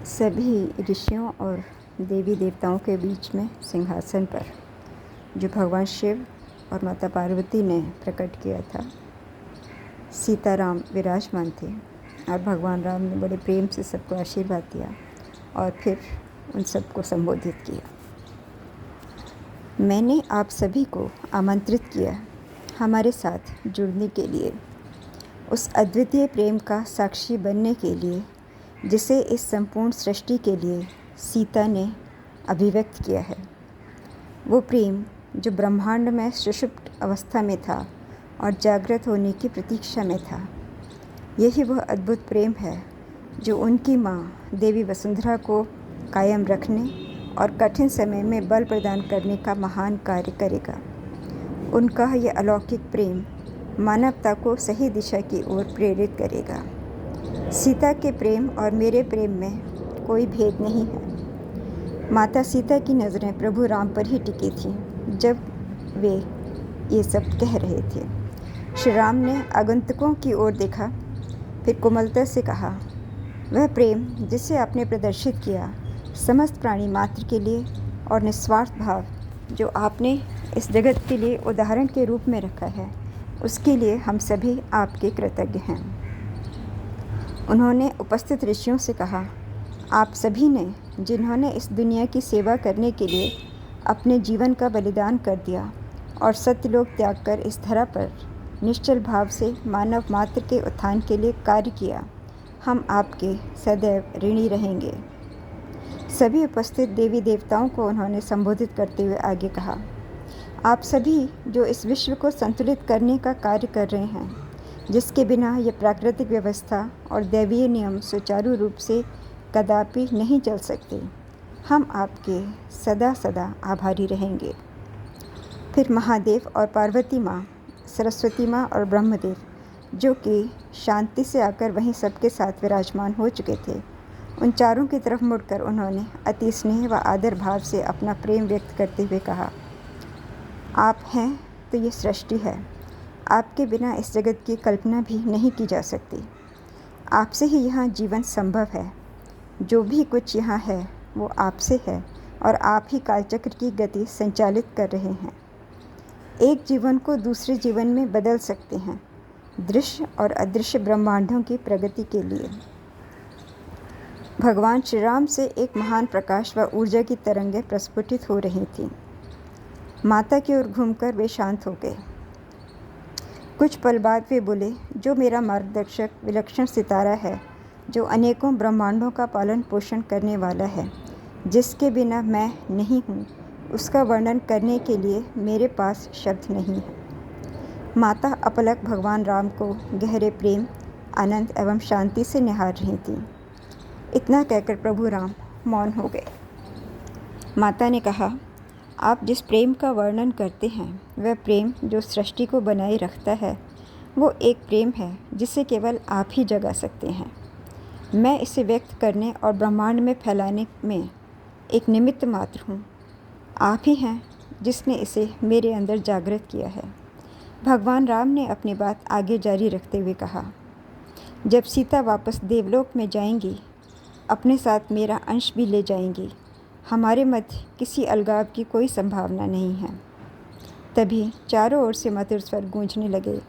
सभी ऋषियों और देवी देवताओं के बीच में सिंहासन पर जो भगवान शिव और माता पार्वती ने प्रकट किया था, सीताराम विराजमान थे और भगवान राम ने बड़े प्रेम से सबको आशीर्वाद दिया और फिर उन सबको संबोधित किया। मैंने आप सभी को आमंत्रित किया हमारे साथ जुड़ने के लिए, उस अद्वितीय प्रेम का साक्षी बनने के लिए जिसे इस संपूर्ण सृष्टि के लिए सीता ने अभिव्यक्त किया है। वो प्रेम जो ब्रह्मांड में सुषुप्त अवस्था में था और जागृत होने की प्रतीक्षा में था। यही वह अद्भुत प्रेम है जो उनकी माँ देवी वसुंधरा को कायम रखने और कठिन समय में बल प्रदान करने का महान कार्य करेगा। उनका यह अलौकिक प्रेम मानवता को सही दिशा की ओर प्रेरित करेगा। सीता के प्रेम और मेरे प्रेम में कोई भेद नहीं है। माता सीता की नज़रें प्रभु राम पर ही टिकी थीं जब वे ये सब कह रहे थे। श्री राम ने आगंतुकों की ओर देखा, फिर कोमलता से कहा, वह प्रेम जिसे आपने प्रदर्शित किया समस्त प्राणी मात्र के लिए और निस्वार्थ भाव जो आपने इस जगत के लिए उदाहरण के रूप में रखा है, उसके लिए हम सभी आपके कृतज्ञ हैं। उन्होंने उपस्थित ऋषियों से कहा, आप सभी ने जिन्होंने इस दुनिया की सेवा करने के लिए अपने जीवन का बलिदान कर दिया और सत्यलोक त्याग कर इस धरा पर निश्चल भाव से मानव मात्र के उत्थान के लिए कार्य किया, हम आपके सदैव ऋणी रहेंगे। सभी उपस्थित देवी देवताओं को उन्होंने संबोधित करते हुए आगे कहा, आप सभी जो इस विश्व को संतुलित करने का कार्य कर रहे हैं, जिसके बिना यह प्राकृतिक व्यवस्था और दैवीय नियम सुचारू रूप से कदापि नहीं चल सकते, हम आपके सदा सदा आभारी रहेंगे। फिर महादेव और पार्वती माँ, सरस्वती माँ और ब्रह्मदेव जो कि शांति से आकर वहीं सबके साथ विराजमान हो चुके थे, उन चारों की तरफ मुड़कर उन्होंने अति स्नेह व आदर भाव से अपना प्रेम व्यक्त करते हुए कहा, आप हैं तो ये सृष्टि है, आपके बिना इस जगत की कल्पना भी नहीं की जा सकती। आपसे ही यहाँ जीवन संभव है। जो भी कुछ यहाँ है वो आपसे है और आप ही कालचक्र की गति संचालित कर रहे हैं। एक जीवन को दूसरे जीवन में बदल सकते हैं, दृश्य और अदृश्य ब्रह्मांडों की प्रगति के लिए। भगवान श्री राम से एक महान प्रकाश व ऊर्जा की तरंगें प्रस्फुटित हो रही थीं। माता की ओर घूमकर वे शांत हो गए। कुछ पल बाद वे बोले, जो मेरा मार्गदर्शक विलक्षण सितारा है, जो अनेकों ब्रह्मांडों का पालन पोषण करने वाला है, जिसके बिना मैं नहीं हूँ, उसका वर्णन करने के लिए मेरे पास शब्द नहीं है। माता अपलक भगवान राम को गहरे प्रेम, आनंद एवं शांति से निहार रही थीं। इतना कहकर प्रभु राम मौन हो गए। माता ने कहा, आप जिस प्रेम का वर्णन करते हैं, वह प्रेम जो सृष्टि को बनाए रखता है, वो एक प्रेम है जिसे केवल आप ही जगा सकते हैं। मैं इसे व्यक्त करने और ब्रह्मांड में फैलाने में एक निमित्त मात्र हूँ। आप ही हैं जिसने इसे मेरे अंदर जागृत किया है। भगवान राम ने अपनी बात आगे जारी रखते हुए कहा, जब सीता वापस देवलोक में जाएंगी, अपने साथ मेरा अंश भी ले जाएंगी। हमारे मध्य किसी अलगाव की कोई संभावना नहीं है। तभी चारों ओर से मधुर स्वर गूंजने लगे।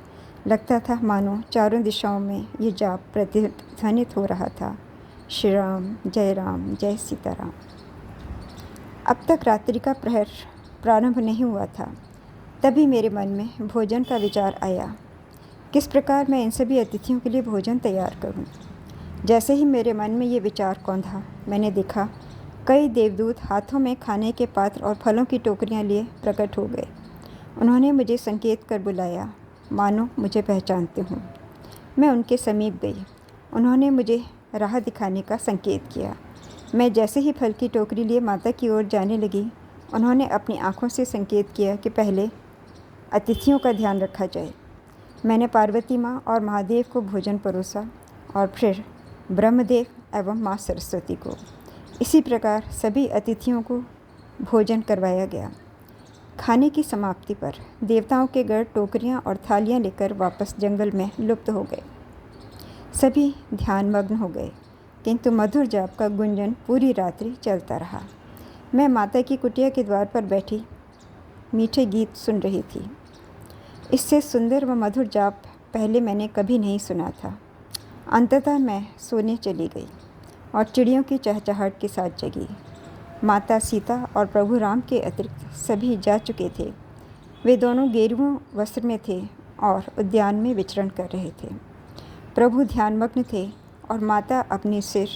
लगता था मानो चारों दिशाओं में ये जाप प्रतिध्वनित हो रहा था, श्री राम जय सीताराम। अब तक रात्रि का प्रहर प्रारंभ नहीं हुआ था। तभी मेरे मन में भोजन का विचार आया। किस प्रकार मैं इन सभी अतिथियों के लिए भोजन तैयार करूं? जैसे ही मेरे मन में ये विचार कौंधा, मैंने देखा कई देवदूत हाथों में खाने के पात्र और फलों की टोकरियां लिए प्रकट हो गए। उन्होंने मुझे संकेत कर बुलाया, मानो मुझे पहचानते हों। मैं उनके समीप गई। उन्होंने मुझे राह दिखाने का संकेत किया। मैं जैसे ही फल की टोकरी लिए माता की ओर जाने लगी, उन्होंने अपनी आँखों से संकेत किया कि पहले अतिथियों का ध्यान रखा जाए। मैंने पार्वती माँ और महादेव को भोजन परोसा और फिर ब्रह्मदेव एवं माँ सरस्वती को। इसी प्रकार सभी अतिथियों को भोजन करवाया गया। खाने की समाप्ति पर देवताओं के गढ़ टोकरियां और थालियां लेकर वापस जंगल में लुप्त हो गए। सभी ध्यानमग्न हो गए। किंतु मधुर जाप का गुंजन पूरी रात्रि चलता रहा। मैं माता की कुटिया के द्वार पर बैठी मीठे गीत सुन रही थी। इससे सुंदर व मधुर जाप पहले मैंने कभी नहीं सुना था। अंततः मैं सोने चली गई और चिड़ियों की चहचहाहट के साथ जगी। माता सीता और प्रभु राम के अतिरिक्त सभी जा चुके थे। वे दोनों गेरुओं वस्त्र में थे और उद्यान में विचरण कर रहे थे। प्रभु ध्यानमग्न थे और माता अपनी सिर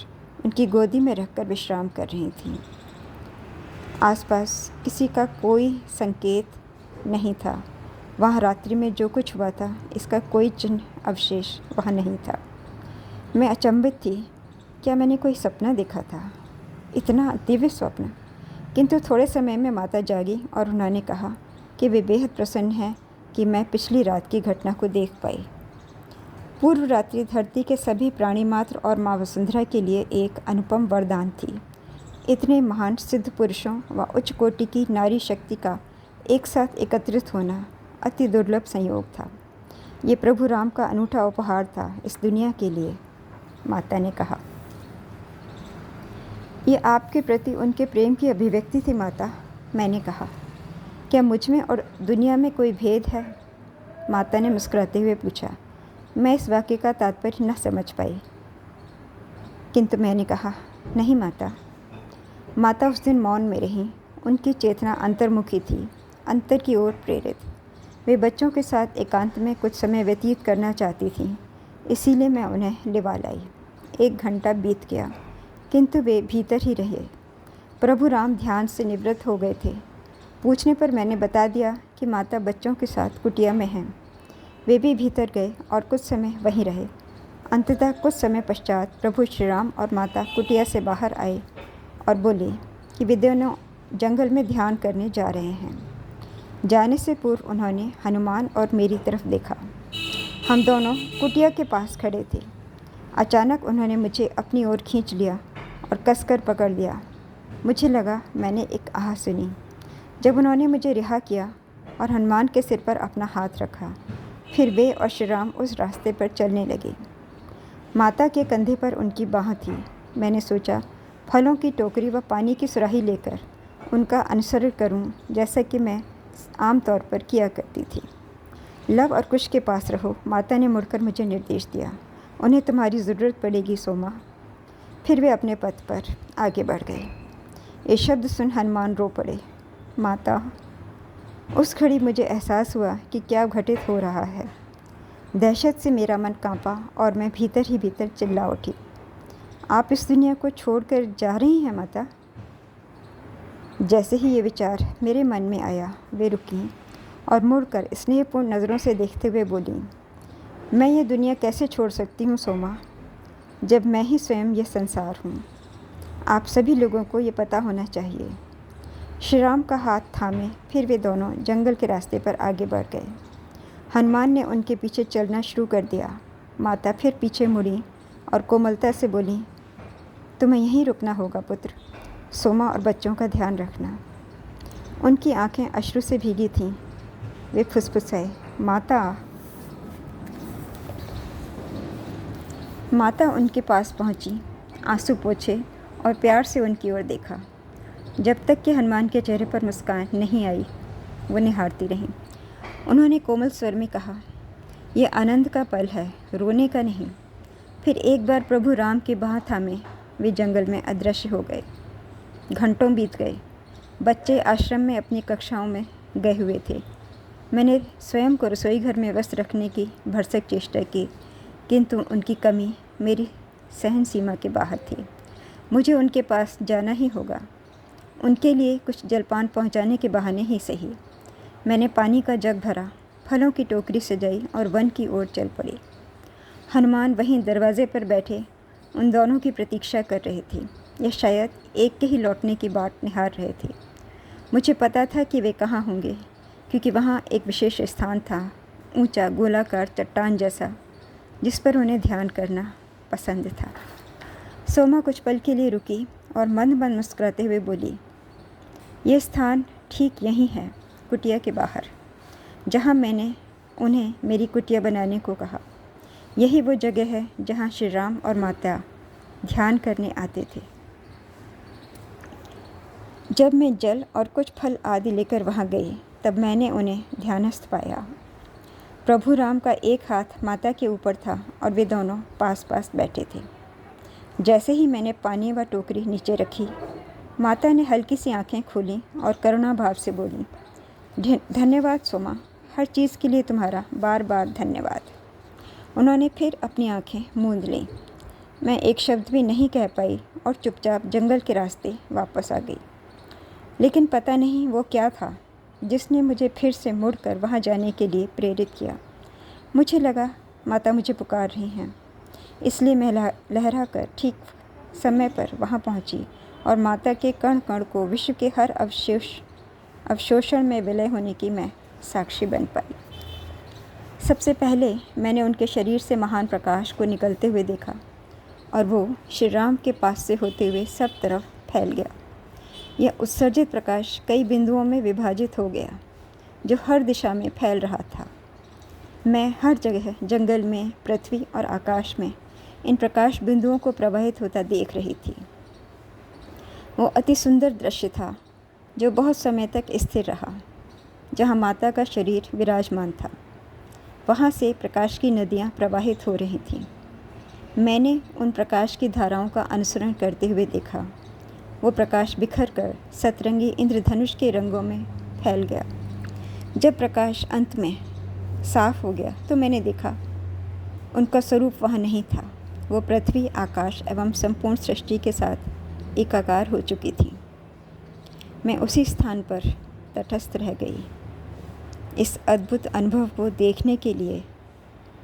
उनकी गोदी में रखकर विश्राम कर रही थीं। आसपास किसी का कोई संकेत नहीं था। वहाँ रात्रि में जो कुछ हुआ था इसका कोई चिन्ह अवशेष वहाँ नहीं था। मैं अचंभित थी। क्या मैंने कोई सपना देखा था? इतना दिव्य स्वप्न? किंतु थोड़े समय में माता जागी और उन्होंने कहा कि वे बेहद प्रसन्न हैं कि मैं पिछली रात की घटना को देख पाई। पूर्व रात्रि धरती के सभी प्राणी मात्र और माँ वसुंधरा के लिए एक अनुपम वरदान थी। इतने महान सिद्ध पुरुषों व उच्च कोटि की नारी शक्ति का एक साथ एकत्रित होना अति दुर्लभ संयोग था। ये प्रभु राम का अनूठा उपहार था इस दुनिया के लिए, माता ने कहा। ये आपके प्रति उनके प्रेम की अभिव्यक्ति थी माता, मैंने कहा। क्या मुझ में और दुनिया में कोई भेद है? माता ने मुस्कुराते हुए पूछा। मैं इस वाक्य का तात्पर्य न समझ पाई, किंतु मैंने कहा, नहीं माता। माता उस दिन मौन में रहीं। उनकी चेतना अंतर्मुखी थी, अंतर की ओर प्रेरित। वे बच्चों के साथ एकांत में कुछ समय व्यतीत करना चाहती थीं, इसीलिए मैं उन्हें लिवा लाई। 1 घंटा बीत गया, किंतु वे भीतर ही रहे। प्रभु राम ध्यान से निवृत्त हो गए थे। पूछने पर मैंने बता दिया कि माता बच्चों के साथ कुटिया में हैं। वे भी भीतर गए और कुछ समय वहीं रहे। अंततः कुछ समय पश्चात प्रभु श्री राम और माता कुटिया से बाहर आए और बोले कि वे दोनों जंगल में ध्यान करने जा रहे हैं। जाने से पूर्व उन्होंने हनुमान और मेरी तरफ देखा। हम दोनों कुटिया के पास खड़े थे। अचानक उन्होंने मुझे अपनी ओर खींच लिया और कसकर पकड़ लिया। मुझे लगा मैंने एक आह सुनी। जब उन्होंने मुझे रिहा किया और हनुमान के सिर पर अपना हाथ रखा, फिर वे और श्री राम उस रास्ते पर चलने लगे। माता के कंधे पर उनकी बाँह थी। मैंने सोचा फलों की टोकरी व पानी की सुराही लेकर उनका अनुसरण करूं, जैसा कि मैं आमतौर पर किया करती थी। लव और कुश के पास रहो, माता ने मुड़कर मुझे निर्देश दिया। उन्हें तुम्हारी ज़रूरत पड़ेगी सोमा। फिर वे अपने पथ पर आगे बढ़ गए। ये शब्द सुन हनुमान रो पड़े। माता, उस घड़ी मुझे एहसास हुआ कि क्या घटित हो रहा है। दहशत से मेरा मन कांपा और मैं भीतर ही भीतर चिल्ला उठी। आप इस दुनिया को छोड़कर जा रही हैं माता? जैसे ही ये विचार मेरे मन में आया, वे रुकीं और मुड़कर स्नेहपूर्ण नज़रों से देखते हुए बोलीं, मैं ये दुनिया कैसे छोड़ सकती हूँ सोमा, जब मैं ही स्वयं ये संसार हूँ। आप सभी लोगों को ये पता होना चाहिए। श्री राम का हाथ थामे फिर वे दोनों जंगल के रास्ते पर आगे बढ़ गए। हनुमान ने उनके पीछे चलना शुरू कर दिया। माता फिर पीछे मुड़ी और कोमलता से बोली, तुम्हें यहीं रुकना होगा पुत्र। सोमा और बच्चों का ध्यान रखना। उनकी आंखें अश्रु से भीगी थीं। वे फुसफुसाए, माता। माता उनके पास पहुंची, आंसू पोंछे और प्यार से उनकी ओर देखा। जब तक कि हनुमान के चेहरे पर मुस्कान नहीं आई, वो निहारती रहीं। उन्होंने कोमल स्वर में कहा, यह आनंद का पल है, रोने का नहीं। फिर एक बार प्रभु राम के बाँह थामे वे जंगल में अदृश्य हो गए। घंटों बीत गए। बच्चे आश्रम में अपनी कक्षाओं में गए हुए थे। मैंने स्वयं को रसोई घर में व्यस्त रखने की भरसक चेष्टा की, किंतु उनकी कमी मेरी सहन सीमा के बाहर थी। मुझे उनके पास जाना ही होगा। उनके लिए कुछ जलपान पहुंचाने के बहाने ही सही। मैंने पानी का जग भरा, फलों की टोकरी सजाई और वन की ओर चल पड़ी। हनुमान वहीं दरवाजे पर बैठे उन दोनों की प्रतीक्षा कर रहे थे, या शायद एक के ही लौटने की बाट निहार रहे थे। मुझे पता था कि वे कहाँ होंगे, क्योंकि वहाँ एक विशेष स्थान था, ऊंचा गोलाकार चट्टान जैसा, जिस पर उन्हें ध्यान करना पसंद था। सोमा कुछ पल के लिए रुकी और मंद मंद मुस्कुराते हुए बोली, ये स्थान ठीक यहीं है, कुटिया के बाहर, जहाँ मैंने उन्हें मेरी कुटिया बनाने को कहा। यही वो जगह है जहाँ श्री राम और माता ध्यान करने आते थे। जब मैं जल और कुछ फल आदि लेकर वहाँ गई तब मैंने उन्हें ध्यानस्थ पाया। प्रभु राम का एक हाथ माता के ऊपर था और वे दोनों पास पास बैठे थे। जैसे ही मैंने पानी व टोकरी नीचे रखी, माता ने हल्की सी आंखें खोली और करुणा भाव से बोली, धन्यवाद सोमा, हर चीज़ के लिए तुम्हारा बार बार धन्यवाद। उन्होंने फिर अपनी आंखें मूंद लीं। मैं एक शब्द भी नहीं कह पाई और चुपचाप जंगल के रास्ते वापस आ गई। लेकिन पता नहीं वो क्या था जिसने मुझे फिर से मुड़कर वहाँ जाने के लिए प्रेरित किया। मुझे लगा माता मुझे पुकार रही हैं, इसलिए मैं लहरा कर ठीक समय पर वहाँ पहुँची और माता के कण कण को विश्व के हर अवशोषण में विलय होने की मैं साक्षी बन पाई। सबसे पहले मैंने उनके शरीर से महान प्रकाश को निकलते हुए देखा और वो श्री राम के पास से होते हुए सब तरफ फैल गया। यह उत्सर्जित प्रकाश कई बिंदुओं में विभाजित हो गया जो हर दिशा में फैल रहा था। मैं हर जगह, जंगल में, पृथ्वी और आकाश में इन प्रकाश बिंदुओं को प्रवाहित होता देख रही थी। वो अति सुंदर दृश्य था जो बहुत समय तक स्थिर रहा। जहाँ माता का शरीर विराजमान था वहाँ से प्रकाश की नदियाँ प्रवाहित हो रही थीं। मैंने उन प्रकाश की धाराओं का अनुसरण करते हुए देखा। वो प्रकाश बिखर कर सतरंगी इंद्रधनुष के रंगों में फैल गया। जब प्रकाश अंत में साफ हो गया तो मैंने देखा उनका स्वरूप वहाँ नहीं था। वो पृथ्वी, आकाश एवं संपूर्ण सृष्टि के साथ एकाकार हो चुकी थी। मैं उसी स्थान पर तटस्थ रह गई। इस अद्भुत अनुभव को देखने के लिए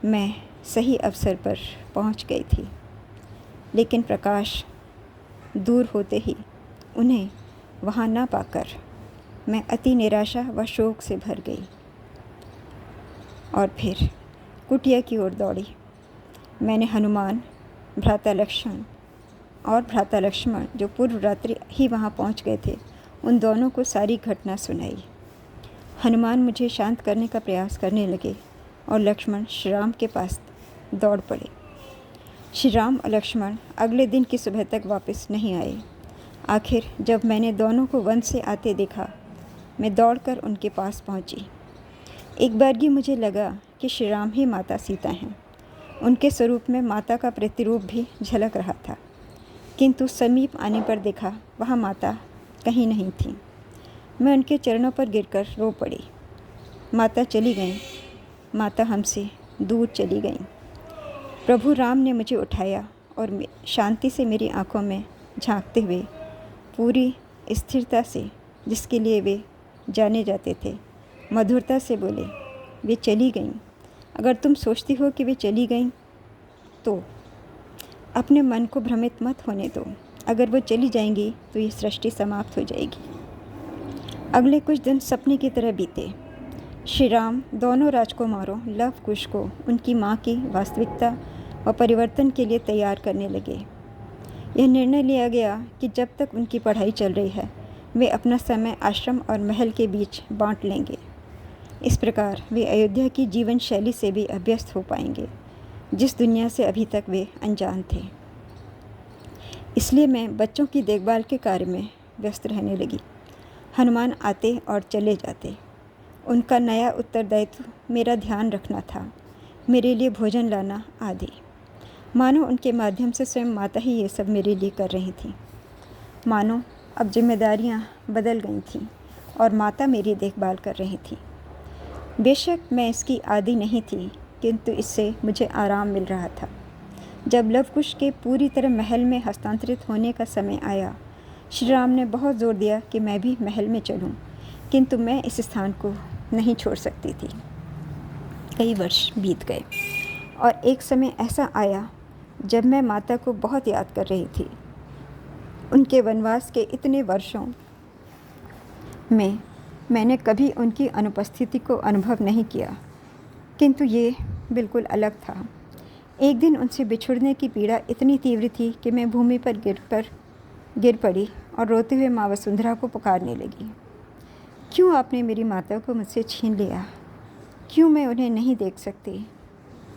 मैं सही अवसर पर पहुंच गई थी, लेकिन प्रकाश दूर होते ही उन्हें वहां न पाकर मैं अति निराशा व शोक से भर गई और फिर कुटिया की ओर दौड़ी। मैंने हनुमान, भ्राता लक्ष्मण जो पूर्व रात्रि ही वहां पहुंच गए थे, उन दोनों को सारी घटना सुनाई। हनुमान मुझे शांत करने का प्रयास करने लगे और लक्ष्मण श्री राम के पास दौड़ पड़े। श्री राम और लक्ष्मण अगले दिन की सुबह तक वापस नहीं आए। आखिर जब मैंने दोनों को वन से आते देखा, मैं दौड़कर उनके पास पहुंची। एक बारगी मुझे लगा कि श्री राम ही माता सीता हैं। उनके स्वरूप में माता का प्रतिरूप भी झलक रहा था, किंतु समीप आने पर देखा वहाँ माता कहीं नहीं थी। मैं उनके चरणों पर गिरकर रो पड़ी। माता चली गईं, माता हमसे दूर चली गईं। प्रभु राम ने मुझे उठाया और शांति से मेरी आंखों में झांकते हुए पूरी स्थिरता से, जिसके लिए वे जाने जाते थे, मधुरता से बोले, वे चली गईं। अगर तुम सोचती हो कि वे चली गईं तो अपने मन को भ्रमित मत होने दो। अगर वो चली जाएंगी तो ये सृष्टि समाप्त हो जाएगी। अगले कुछ दिन सपने की तरह बीते। श्री राम दोनों राजकुमारों लव कुश को उनकी माँ की वास्तविकता व परिवर्तन के लिए तैयार करने लगे। यह निर्णय लिया गया कि जब तक उनकी पढ़ाई चल रही है वे अपना समय आश्रम और महल के बीच बांट लेंगे। इस प्रकार वे अयोध्या की जीवन शैली से भी अभ्यस्त हो पाएंगे, जिस दुनिया से अभी तक वे अनजान थे। इसलिए मैं बच्चों की देखभाल के कार्य में व्यस्त रहने लगी। हनुमान आते और चले जाते। उनका नया उत्तरदायित्व मेरा ध्यान रखना था, मेरे लिए भोजन लाना आदि। मानो उनके माध्यम से स्वयं माता ही ये सब मेरे लिए कर रही थी। मानो अब जिम्मेदारियां बदल गई थीं और माता मेरी देखभाल कर रही थी। बेशक मैं इसकी आदी नहीं थी, किंतु इससे मुझे आराम मिल रहा था। जब लवकुश के पूरी तरह महल में हस्तांतरित होने का समय आया, श्री राम ने बहुत जोर दिया कि मैं भी महल में चलूं, किंतु मैं इस स्थान को नहीं छोड़ सकती थी। कई वर्ष बीत गए और एक समय ऐसा आया जब मैं माता को बहुत याद कर रही थी। उनके वनवास के इतने वर्षों में मैंने कभी उनकी अनुपस्थिति को अनुभव नहीं किया, किंतु ये बिल्कुल अलग था। एक दिन उनसे बिछुड़ने की पीड़ा इतनी तीव्र थी कि मैं भूमि पर गिर पड़ी और रोते हुए माँ वसुंधरा को पुकारने लगी। क्यों आपने मेरी माता को मुझसे छीन लिया? क्यों मैं उन्हें नहीं देख सकती?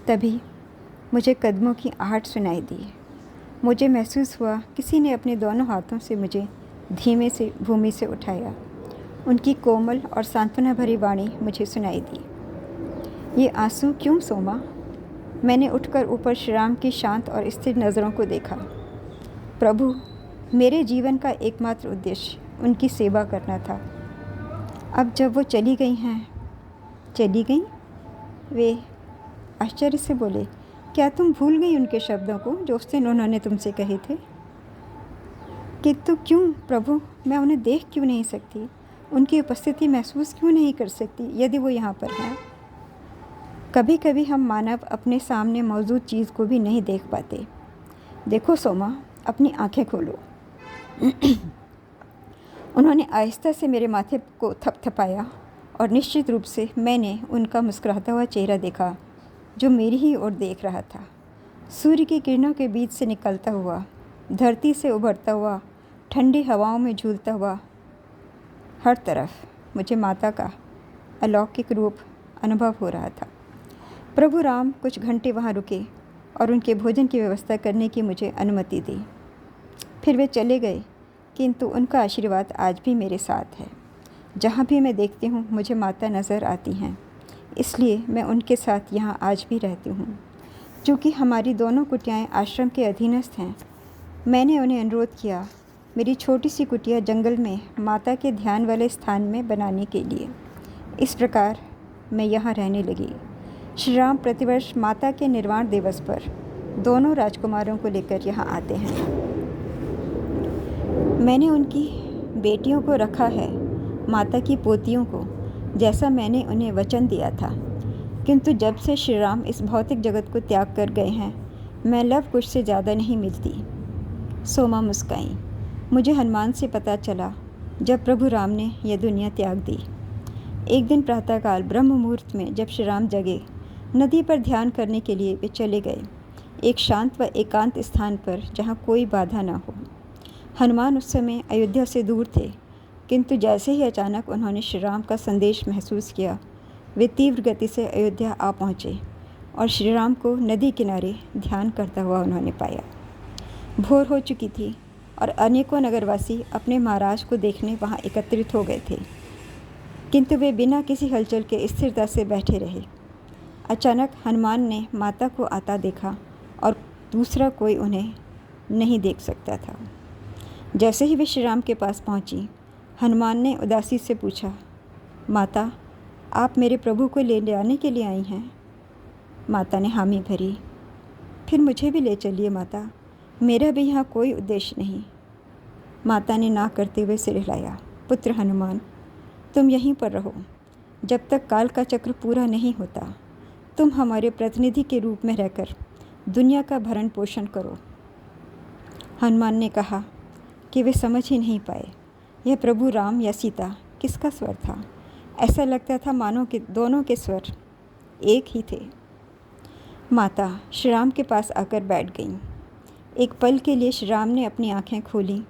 तभी मुझे कदमों की आहट सुनाई दी। मुझे महसूस हुआ किसी ने अपने दोनों हाथों से मुझे धीमे से भूमि से उठाया। उनकी कोमल और सांत्वना भरी वाणी मुझे सुनाई दी। ये आंसू क्यों सोमा? मैंने उठकर ऊपर श्री राम की शांत और स्थिर नज़रों को देखा। प्रभु, मेरे जीवन का एकमात्र उद्देश्य उनकी सेवा करना था। अब जब वो चली गई? वे आश्चर्य से बोले, क्या तुम भूल गई उनके शब्दों को जो उस दिन उन्होंने तुमसे कहे थे? किंतु क्यों प्रभु, मैं उन्हें देख क्यों नहीं सकती? उनकी उपस्थिति महसूस क्यों नहीं कर सकती यदि वो यहाँ पर हैं? कभी कभी हम मानव अपने सामने मौजूद चीज़ को भी नहीं देख पाते। देखो सोमा, अपनी आंखें खोलो। उन्होंने आहिस्ता से मेरे माथे को थपथपाया और निश्चित रूप से मैंने उनका मुस्कुराता हुआ चेहरा देखा जो मेरी ही ओर देख रहा था। सूर्य की किरणों के बीच से निकलता हुआ, धरती से उभरता हुआ, ठंडी हवाओं में झूलता हुआ, हर तरफ मुझे माता का अलौकिक रूप अनुभव हो रहा था। प्रभु राम कुछ घंटे वहाँ रुके और उनके भोजन की व्यवस्था करने की मुझे अनुमति दी। फिर वे चले गए, किंतु उनका आशीर्वाद आज भी मेरे साथ है। जहाँ भी मैं देखती हूँ मुझे माता नज़र आती हैं, इसलिए मैं उनके साथ यहाँ आज भी रहती हूँ। चूँकि हमारी दोनों कुटियाएँ आश्रम के अधीनस्थ हैं, मैंने उन्हें अनुरोध किया मेरी छोटी सी कुटिया जंगल में माता के ध्यान वाले स्थान में बनाने के लिए। इस प्रकार मैं यहाँ रहने लगी। श्री राम प्रतिवर्ष माता के निर्वाण दिवस पर दोनों राजकुमारों को लेकर यहाँ आते हैं। मैंने उनकी बेटियों को रखा है, माता की पोतियों को, जैसा मैंने उन्हें वचन दिया था। किंतु जब से श्री राम इस भौतिक जगत को त्याग कर गए हैं, मैं लव कुश से ज़्यादा नहीं मिलती। सोमा मुस्काई। मुझे हनुमान से पता चला जब प्रभु राम ने यह दुनिया त्याग दी। एक दिन प्रातःकाल ब्रह्म मुहूर्त में जब श्री राम जगे, नदी पर ध्यान करने के लिए वे चले गए, एक शांत व एकांत स्थान पर जहाँ कोई बाधा न हो। हनुमान उस समय अयोध्या से दूर थे, किंतु जैसे ही अचानक उन्होंने श्री राम का संदेश महसूस किया, वे तीव्र गति से अयोध्या आ पहुँचे और श्री राम को नदी किनारे ध्यान करता हुआ उन्होंने पाया। भोर हो चुकी थी और अनेकों नगरवासी अपने महाराज को देखने वहाँ एकत्रित हो गए थे, किंतु वे बिना किसी हलचल के स्थिरता से बैठे रहे। अचानक हनुमान ने माता को आता देखा और दूसरा कोई उन्हें नहीं देख सकता था। जैसे ही वे श्री राम के पास पहुंची, हनुमान ने उदासी से पूछा, माता, आप मेरे प्रभु को ले आने के लिए आई हैं? माता ने हामी भरी। फिर मुझे भी ले चलिए माता, मेरा भी यहाँ कोई उद्देश्य नहीं। माता ने ना करते हुए सिर हिलाया। पुत्र हनुमान, तुम यहीं पर रहो जब तक काल का चक्र पूरा नहीं होता। तुम हमारे प्रतिनिधि के रूप में रहकर दुनिया का भरण पोषण करो। हनुमान ने कहा कि वे समझ ही नहीं पाए यह प्रभु राम या सीता किसका स्वर था। ऐसा लगता था मानो कि दोनों के स्वर एक ही थे। माता श्री राम के पास आकर बैठ गईं। एक पल के लिए श्री राम ने अपनी आंखें खोली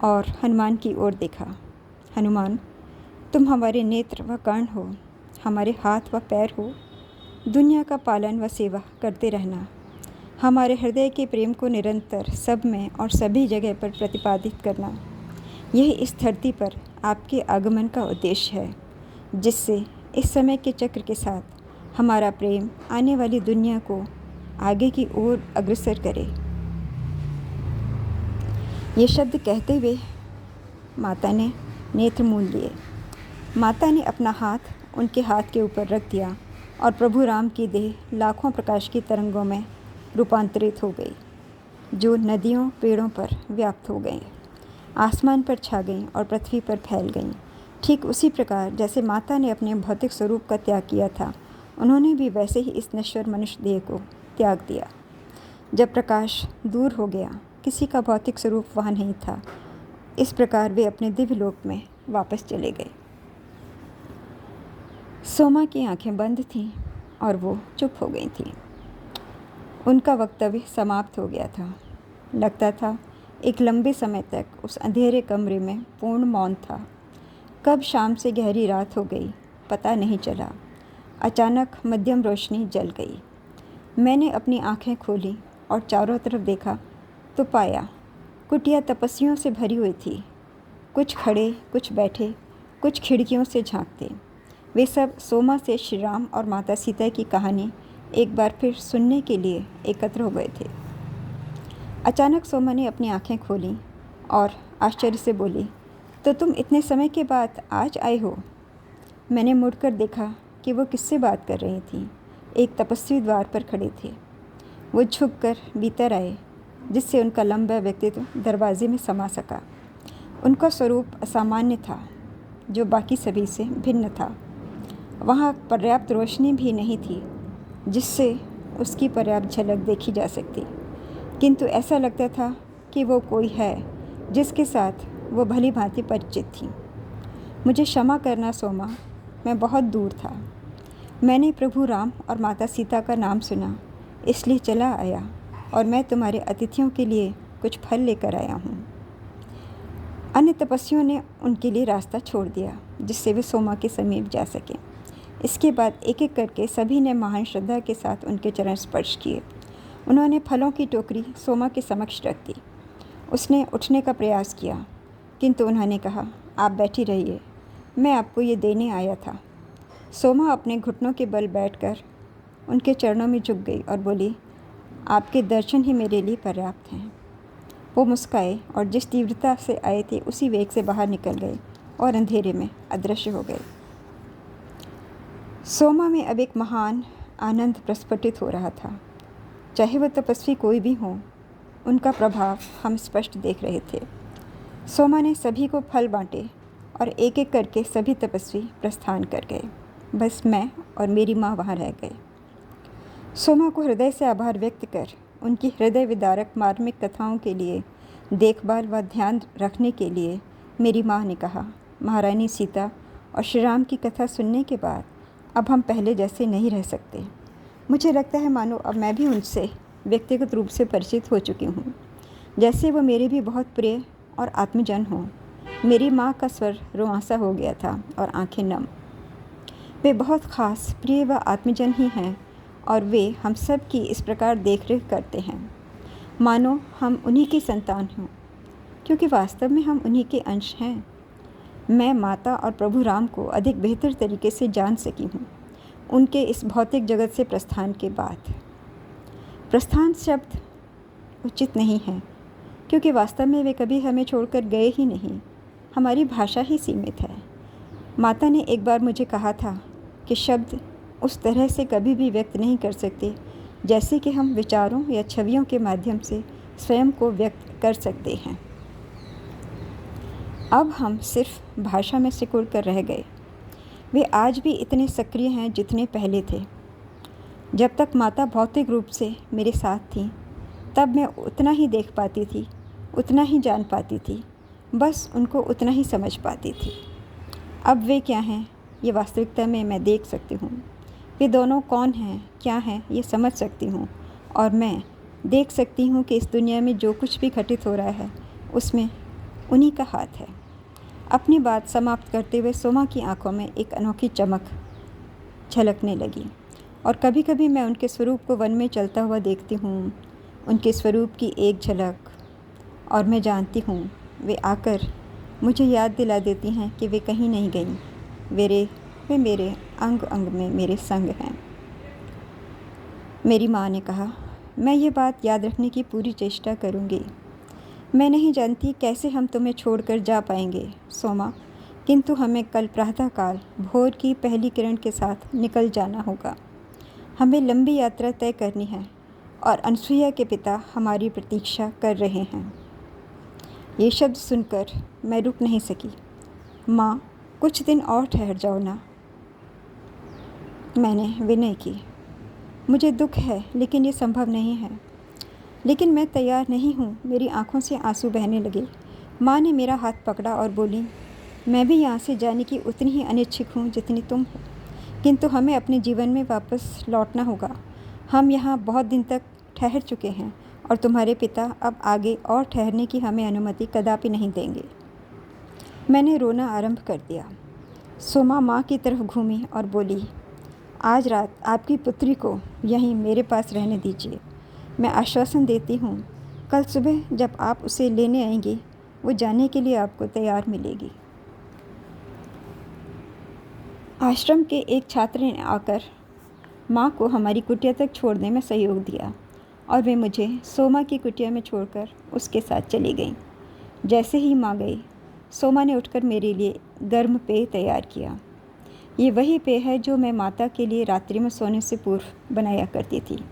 और हनुमान की ओर देखा। हनुमान, तुम हमारे नेत्र व कर्ण हो, हमारे हाथ व पैर हो। दुनिया का पालन व सेवा करते रहना, हमारे हृदय के प्रेम को निरंतर सब में और सभी जगह पर प्रतिपादित करना, यही इस धरती पर आपके आगमन का उद्देश्य है, जिससे इस समय के चक्र के साथ हमारा प्रेम आने वाली दुनिया को आगे की ओर अग्रसर करे। ये शब्द कहते हुए माता ने नेत्र मूंद लिए। माता ने अपना हाथ उनके हाथ के ऊपर रख दिया और प्रभु राम की देह लाखों प्रकाश की तरंगों में रूपांतरित हो गई, जो नदियों पेड़ों पर व्याप्त हो गई, आसमान पर छा गईं और पृथ्वी पर फैल गईं। ठीक उसी प्रकार जैसे माता ने अपने भौतिक स्वरूप का त्याग किया था, उन्होंने भी वैसे ही इस नश्वर मनुष्य देह को त्याग दिया। जब प्रकाश दूर हो गया, किसी का भौतिक स्वरूप वहाँ नहीं था। इस प्रकार वे अपने दिव्य लोक में वापस चले गए। सोमा की आंखें बंद थीं और वो चुप हो गई थी। उनका वक्तव्य समाप्त हो गया था। लगता था एक लंबे समय तक उस अंधेरे कमरे में पूर्ण मौन था। कब शाम से गहरी रात हो गई पता नहीं चला। अचानक मध्यम रोशनी जल गई। मैंने अपनी आंखें खोली और चारों तरफ देखा तो पाया कुटिया तपस्वियों से भरी हुई थी। कुछ खड़े, कुछ बैठे, कुछ खिड़कियों से झांकते। वे सब सोमा से श्री राम और माता सीता की कहानी एक बार फिर सुनने के लिए एकत्र हो गए थे। अचानक सोमा ने अपनी आंखें खोलीं और आश्चर्य से बोली, तो तुम इतने समय के बाद आज आए हो? मैंने मुड़कर देखा कि वो किससे बात कर रही थी। एक तपस्वी द्वार पर खड़े थे। वो झुककर भीतर आए, जिससे उनका लंबा व्यक्तित्व दरवाजे में समा सका। उनका स्वरूप असामान्य था, जो बाकी सभी से भिन्न था। वहाँ पर्याप्त रोशनी भी नहीं थी जिससे उसकी पर्याप्त झलक देखी जा सकती, किंतु ऐसा लगता था कि वो कोई है जिसके साथ वो भली भांति परिचित थी। मुझे क्षमा करना सोमा, मैं बहुत दूर था। मैंने प्रभु राम और माता सीता का नाम सुना, इसलिए चला आया और मैं तुम्हारे अतिथियों के लिए कुछ फल लेकर आया हूँ। अन्य तपस्वियों ने उनके लिए रास्ता छोड़ दिया, जिससे वे सोमा के समीप जा सकें। इसके बाद एक एक करके सभी ने महान श्रद्धा के साथ उनके चरण स्पर्श किए। उन्होंने फलों की टोकरी सोमा के समक्ष रख दी। उसने उठने का प्रयास किया, किंतु उन्होंने कहा, आप बैठी रहिए, मैं आपको ये देने आया था। सोमा अपने घुटनों के बल बैठकर उनके चरणों में झुक गई और बोली, आपके दर्शन ही मेरे लिए पर्याप्त हैं। वो मुस्काए और जिस तीव्रता से आए थे उसी वेग से बाहर निकल गए और अंधेरे में अदृश्य हो गए। सोमा में अब एक महान आनंद प्रस्फुटित हो रहा था। चाहे वह तपस्वी कोई भी हो, उनका प्रभाव हम स्पष्ट देख रहे थे। सोमा ने सभी को फल बांटे और एक एक करके सभी तपस्वी प्रस्थान कर गए। बस मैं और मेरी माँ वहाँ रह गए। सोमा को हृदय से आभार व्यक्त कर उनकी हृदय विदारक मार्मिक कथाओं के लिए देखभाल व ध्यान रखने के लिए मेरी माँ ने कहा, महारानी सीता और श्री राम की कथा सुनने के बाद अब हम पहले जैसे नहीं रह सकते। मुझे लगता है मानो अब मैं भी उनसे व्यक्तिगत रूप से परिचित हो चुकी हूँ, जैसे वो मेरे भी बहुत प्रिय और आत्मजन हों। मेरी माँ का स्वर रुआंसा हो गया था और आंखें नम। वे बहुत ख़ास, प्रिय व आत्मजन ही हैं और वे हम सब की इस प्रकार देखरेख करते हैं मानो हम उन्हीं की संतान हों, क्योंकि वास्तव में हम उन्हीं के अंश हैं। मैं माता और प्रभु राम को अधिक बेहतर तरीके से जान सकी हूँ उनके इस भौतिक जगत से प्रस्थान के बाद। प्रस्थान शब्द उचित नहीं है, क्योंकि वास्तव में वे कभी हमें छोड़कर गए ही नहीं। हमारी भाषा ही सीमित है। माता ने एक बार मुझे कहा था कि शब्द उस तरह से कभी भी व्यक्त नहीं कर सकते जैसे कि हम विचारों या छवियों के माध्यम से स्वयं को व्यक्त कर सकते हैं। अब हम सिर्फ भाषा में सिकुड़ कर रह गए। वे आज भी इतने सक्रिय हैं जितने पहले थे। जब तक माता भौतिक रूप से मेरे साथ थी, तब मैं उतना ही देख पाती थी, उतना ही जान पाती थी, बस उनको उतना ही समझ पाती थी। अब वे क्या हैं, ये वास्तविकता में मैं देख सकती हूँ। वे दोनों कौन हैं, क्या हैं, ये समझ सकती हूँ और मैं देख सकती हूँ कि इस दुनिया में जो कुछ भी घटित हो रहा है उसमें उन्हीं का हाथ है। अपनी बात समाप्त करते हुए सोमा की आंखों में एक अनोखी चमक झलकने लगी और कभी कभी मैं उनके स्वरूप को वन में चलता हुआ देखती हूँ, उनके स्वरूप की एक झलक, और मैं जानती हूँ वे आकर मुझे याद दिला देती हैं कि वे कहीं नहीं गईं। वे मेरे अंग अंग में मेरे संग हैं। मेरी माँ ने कहा, मैं ये बात याद रखने की पूरी चेष्टा करूँगी। मैं नहीं जानती कैसे हम तुम्हें छोड़कर जा पाएंगे सोमा, किंतु हमें कल प्रातःकाल भोर की पहली किरण के साथ निकल जाना होगा। हमें लंबी यात्रा तय करनी है और अनसुईया के पिता हमारी प्रतीक्षा कर रहे हैं। ये शब्द सुनकर मैं रुक नहीं सकी। माँ, कुछ दिन और ठहर जाओ ना, मैंने विनय की। मुझे दुख है, लेकिन ये संभव नहीं है। लेकिन मैं तैयार नहीं हूँ। मेरी आंखों से आंसू बहने लगे। माँ ने मेरा हाथ पकड़ा और बोली, मैं भी यहाँ से जाने की उतनी ही अनिच्छुक हूँ जितनी तुम हो, किंतु हमें अपने जीवन में वापस लौटना होगा। हम यहाँ बहुत दिन तक ठहर चुके हैं और तुम्हारे पिता अब आगे और ठहरने की हमें अनुमति कदापि नहीं देंगे। मैंने रोना आरंभ कर दिया। सोमा माँ की तरफ घूमी और बोली, आज रात आपकी पुत्री को यहीं मेरे पास रहने दीजिए। मैं आश्वासन देती हूँ कल सुबह जब आप उसे लेने आएंगी वो जाने के लिए आपको तैयार मिलेगी। आश्रम के एक छात्र ने आकर माँ को हमारी कुटिया तक छोड़ने में सहयोग दिया और वे मुझे सोमा की कुटिया में छोड़कर उसके साथ चली गईं। जैसे ही माँ गई, सोमा ने उठकर मेरे लिए गर्म पेय तैयार किया। ये वही पेय है जो मैं माता के लिए रात्रि में सोने से पूर्व बनाया करती थी।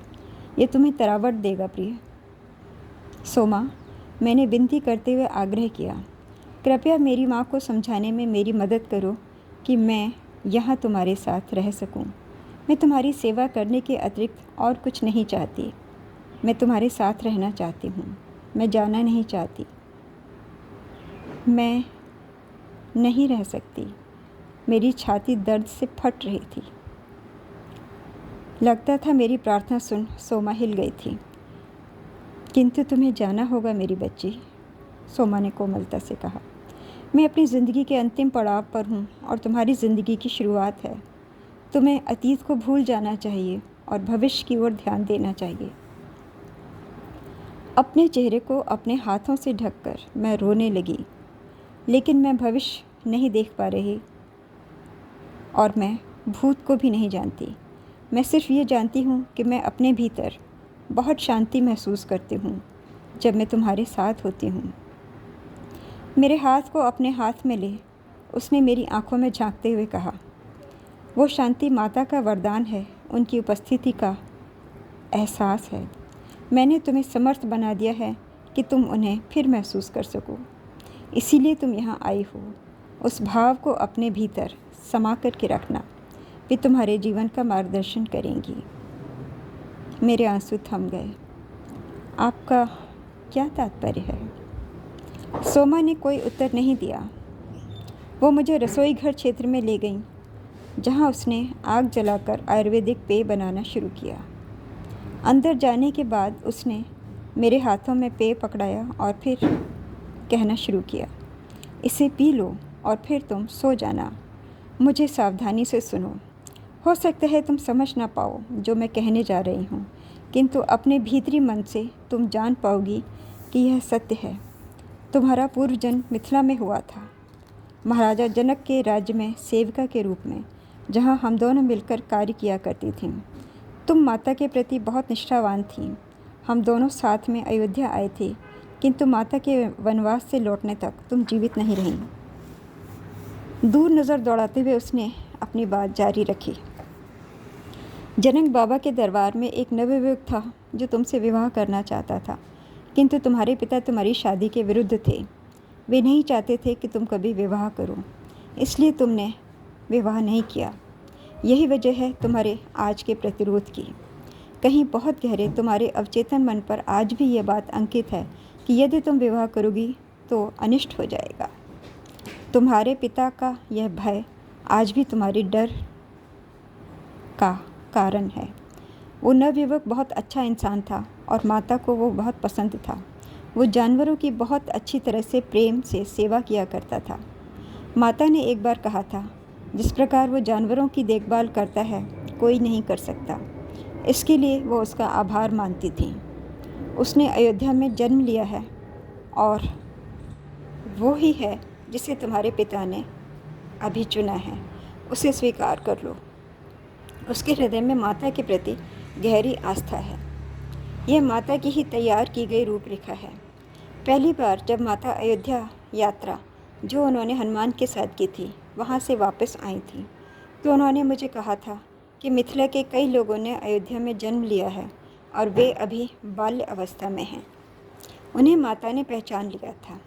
ये तुम्हें तरावट देगा प्रिय। सोमा, मैंने विनती करते हुए आग्रह किया, कृपया मेरी माँ को समझाने में मेरी मदद करो कि मैं यहाँ तुम्हारे साथ रह सकूँ। मैं तुम्हारी सेवा करने के अतिरिक्त और कुछ नहीं चाहती। मैं तुम्हारे साथ रहना चाहती हूँ। मैं जाना नहीं चाहती। मैं नहीं रह सकती। मेरी छाती दर्द से फट रही थी। लगता था मेरी प्रार्थना सुन सोमा हिल गई थी। किंतु तुम्हें जाना होगा मेरी बच्ची, सोमा ने कोमलता से कहा। मैं अपनी ज़िंदगी के अंतिम पड़ाव पर हूँ और तुम्हारी ज़िंदगी की शुरुआत है। तुम्हें अतीत को भूल जाना चाहिए और भविष्य की ओर ध्यान देना चाहिए। अपने चेहरे को अपने हाथों से ढककर मैं रोने लगी, लेकिन मैं भविष्य नहीं देख पा रही और मैं भूत को भी नहीं जानती। मैं सिर्फ ये जानती हूँ कि मैं अपने भीतर बहुत शांति महसूस करती हूँ जब मैं तुम्हारे साथ होती हूँ। मेरे हाथ को अपने हाथ में ले उसने मेरी आंखों में झांकते हुए कहा। वो शांति माता का वरदान है, उनकी उपस्थिति का एहसास है। मैंने तुम्हें समर्थ बना दिया है कि तुम उन्हें फिर महसूस कर सको। इसीलिए तुम यहाँ आई हो। उस भाव को अपने भीतर समा कर के रखना। वे तुम्हारे जीवन का मार्गदर्शन करेंगी। मेरे आंसू थम गए। आपका क्या तात्पर्य है? सोमा ने कोई उत्तर नहीं दिया। वो मुझे रसोई घर क्षेत्र में ले गई, जहाँ उसने आग जलाकर आयुर्वेदिक पेय बनाना शुरू किया। अंदर जाने के बाद उसने मेरे हाथों में पेय पकड़ाया और फिर कहना शुरू किया, इसे पी लो और फिर तुम सो जाना। मुझे सावधानी से सुनो। हो सकता है तुम समझ ना पाओ जो मैं कहने जा रही हूँ, किंतु अपने भीतरी मन से तुम जान पाओगी कि यह सत्य है। तुम्हारा पूर्व जन्म मिथिला में हुआ था, महाराजा जनक के राज्य में सेविका के रूप में, जहाँ हम दोनों मिलकर कार्य किया करती थीं। तुम माता के प्रति बहुत निष्ठावान थीं। हम दोनों साथ में अयोध्या आए थे, किंतु माता के वनवास से लौटने तक तुम जीवित नहीं रहीं। दूर नज़र दौड़ाते हुए उसने अपनी बात जारी रखी। जनक बाबा के दरबार में एक नवयुवक था जो तुमसे विवाह करना चाहता था, किंतु तुम्हारे पिता तुम्हारी शादी के विरुद्ध थे। वे नहीं चाहते थे कि तुम कभी विवाह करो, इसलिए तुमने विवाह नहीं किया। यही वजह है तुम्हारे आज के प्रतिरोध की। कहीं बहुत गहरे तुम्हारे अवचेतन मन पर आज भी यह बात अंकित है कि यदि तुम विवाह करोगी तो अनिष्ट हो जाएगा। तुम्हारे पिता का यह भय आज भी तुम्हारी डर का कारण है। वो नवयुवक बहुत अच्छा इंसान था और माता को वो बहुत पसंद था। वो जानवरों की बहुत अच्छी तरह से प्रेम से सेवा किया करता था। माता ने एक बार कहा था, जिस प्रकार वो जानवरों की देखभाल करता है कोई नहीं कर सकता। इसके लिए वो उसका आभार मानती थी। उसने अयोध्या में जन्म लिया है और वो ही है जिसे तुम्हारे पिता ने अभी चुना है। उसे स्वीकार कर लो। उसके हृदय में माता के प्रति गहरी आस्था है। यह माता की ही तैयार की गई रूपरेखा है। पहली बार जब माता अयोध्या यात्रा जो उन्होंने हनुमान के साथ की थी वहाँ से वापस आई थी, तो उन्होंने मुझे कहा था कि मिथिला के कई लोगों ने अयोध्या में जन्म लिया है और वे अभी बाल्य अवस्था में हैं। उन्हें माता ने पहचान लिया था।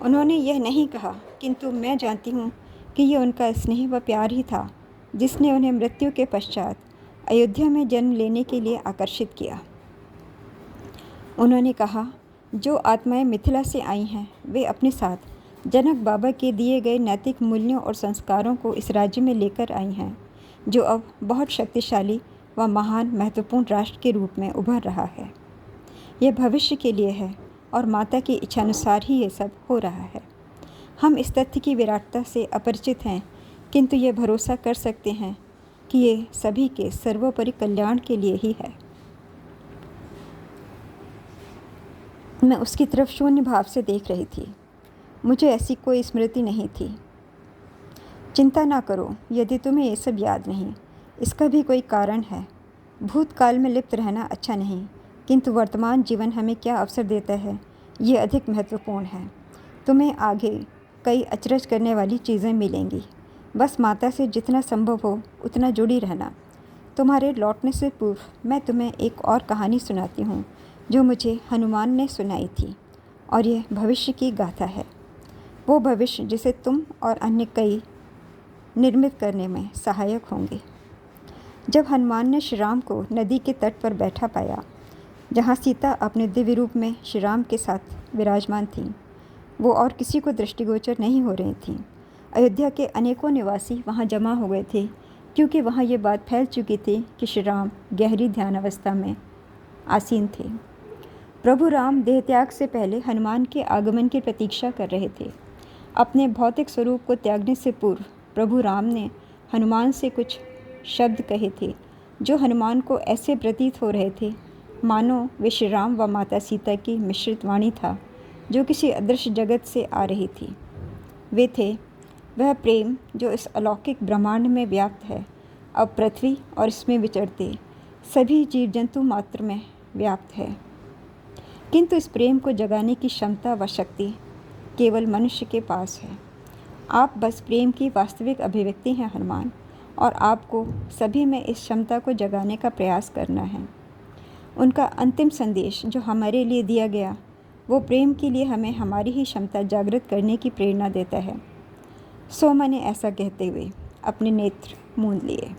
उन्होंने यह नहीं कहा, किंतु मैं जानती हूँ कि ये उनका स्नेह व प्यार ही था जिसने उन्हें मृत्यु के पश्चात अयोध्या में जन्म लेने के लिए आकर्षित किया। उन्होंने कहा, जो आत्माएं मिथिला से आई हैं वे अपने साथ जनक बाबा के दिए गए नैतिक मूल्यों और संस्कारों को इस राज्य में लेकर आई हैं, जो अब बहुत शक्तिशाली व महान महत्वपूर्ण राष्ट्र के रूप में उभर रहा है। यह भविष्य के लिए है और माता की इच्छानुसार ही ये सब हो रहा है। हम इस तथ्य की विराटता से अपरिचित हैं, किंतु ये भरोसा कर सकते हैं कि ये सभी के सर्वोपरि कल्याण के लिए ही है। मैं उसकी तरफ शून्य भाव से देख रही थी। मुझे ऐसी कोई स्मृति नहीं थी। चिंता ना करो, यदि तुम्हें ये सब याद नहीं, इसका भी कोई कारण है। भूतकाल में लिप्त रहना अच्छा नहीं, किंतु वर्तमान जीवन हमें क्या अवसर देता है, ये अधिक महत्वपूर्ण है। तुम्हें आगे कई अचरज करने वाली चीज़ें मिलेंगी। बस माता से जितना संभव हो उतना जुड़ी रहना। तुम्हारे लौटने से पूर्व मैं तुम्हें एक और कहानी सुनाती हूँ जो मुझे हनुमान ने सुनाई थी, और यह भविष्य की गाथा है। वो भविष्य जिसे तुम और अन्य कई निर्मित करने में सहायक होंगे। जब हनुमान ने श्री राम को नदी के तट पर बैठा पाया, जहाँ सीता अपने दिव्य रूप में श्री राम के साथ विराजमान थीं, वो और किसी को दृष्टिगोचर नहीं हो रही थीं। अयोध्या के अनेकों निवासी वहाँ जमा हो गए थे, क्योंकि वहाँ ये बात फैल चुकी थी कि श्री राम गहरी ध्यान अवस्था में आसीन थे। प्रभु राम देहत्याग से पहले हनुमान के आगमन की प्रतीक्षा कर रहे थे। अपने भौतिक स्वरूप को त्यागने से पूर्व प्रभु राम ने हनुमान से कुछ शब्द कहे थे, जो हनुमान को ऐसे प्रतीत हो रहे थे मानो वे श्री राम व माता सीता की मिश्रित वाणी था, जो किसी अदृश्य जगत से आ रही थी। वे थे, वह प्रेम जो इस अलौकिक ब्रह्मांड में व्याप्त है, अब पृथ्वी और इसमें विचरते सभी जीव जंतु मात्र में व्याप्त है। किंतु इस प्रेम को जगाने की क्षमता व शक्ति केवल मनुष्य के पास है। आप बस प्रेम की वास्तविक अभिव्यक्ति हैं हनुमान, और आपको सभी में इस क्षमता को जगाने का प्रयास करना है। उनका अंतिम संदेश जो हमारे लिए दिया गया, वो प्रेम के लिए हमें हमारी ही क्षमता जागृत करने की प्रेरणा देता है। सो मैंने ऐसा कहते हुए अपने नेत्र मूंद लिए।